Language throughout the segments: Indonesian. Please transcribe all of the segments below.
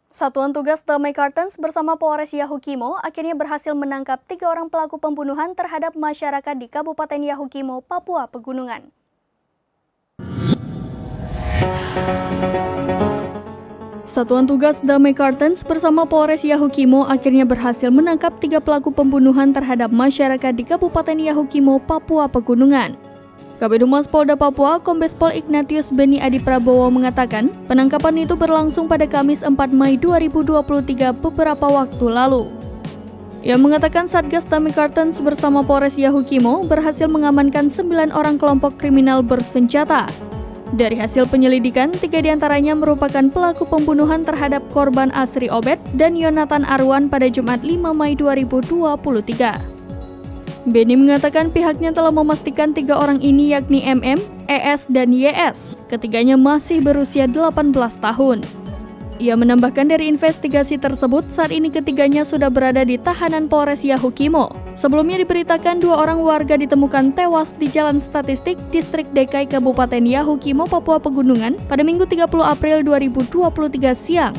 Satuan Tugas Damai Kartens bersama Polres Yahukimo akhirnya berhasil menangkap 3 orang pelaku pembunuhan terhadap masyarakat di Kabupaten Yahukimo, Papua Pegunungan. Satuan Tugas Damai Kartens bersama Polres Yahukimo akhirnya berhasil menangkap 3 pelaku pembunuhan terhadap masyarakat di Kabupaten Yahukimo, Papua Pegunungan. Kabid Humas Polda Papua, Kombes Pol Ignatius Beni Adi Prabowo mengatakan, penangkapan itu berlangsung pada Kamis 4 Mei 2023 beberapa waktu lalu. Ia mengatakan Satgas Damai Kartens bersama Polres Yahukimo berhasil mengamankan 9 orang kelompok kriminal bersenjata. Dari hasil penyelidikan, 3 diantaranya merupakan pelaku pembunuhan terhadap korban Asri Obed dan Yonatan Arwan pada Jumat 5 Mei 2023. Beni mengatakan pihaknya telah memastikan 3 orang ini yakni MM, ES, dan YS. Ketiganya masih berusia 18 tahun. Ia menambahkan dari investigasi tersebut, saat ini ketiganya sudah berada di tahanan Polres Yahukimo. Sebelumnya diberitakan 2 orang warga ditemukan tewas di Jalan Statistik, Distrik DKI Kabupaten Yahukimo, Papua Pegunungan pada Minggu 30 April 2023 siang.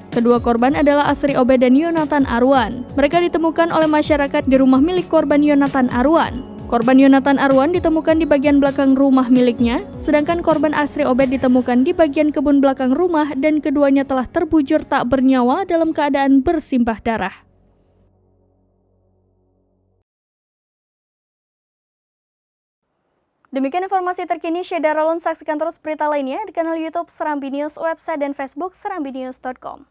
Kedua korban adalah Asri Obed dan Yonatan Arwan. Mereka ditemukan oleh masyarakat di rumah milik korban Yonatan Arwan. Korban Yonatan Arwan ditemukan di bagian belakang rumah miliknya, sedangkan korban Asri Obed ditemukan di bagian kebun belakang rumah dan keduanya telah terbujur tak bernyawa dalam keadaan bersimbah darah. Demikian informasi terkini, Syeda Rolon. Saksikan terus berita lainnya di kanal YouTube Serambi News, website dan Facebook serambinews.com.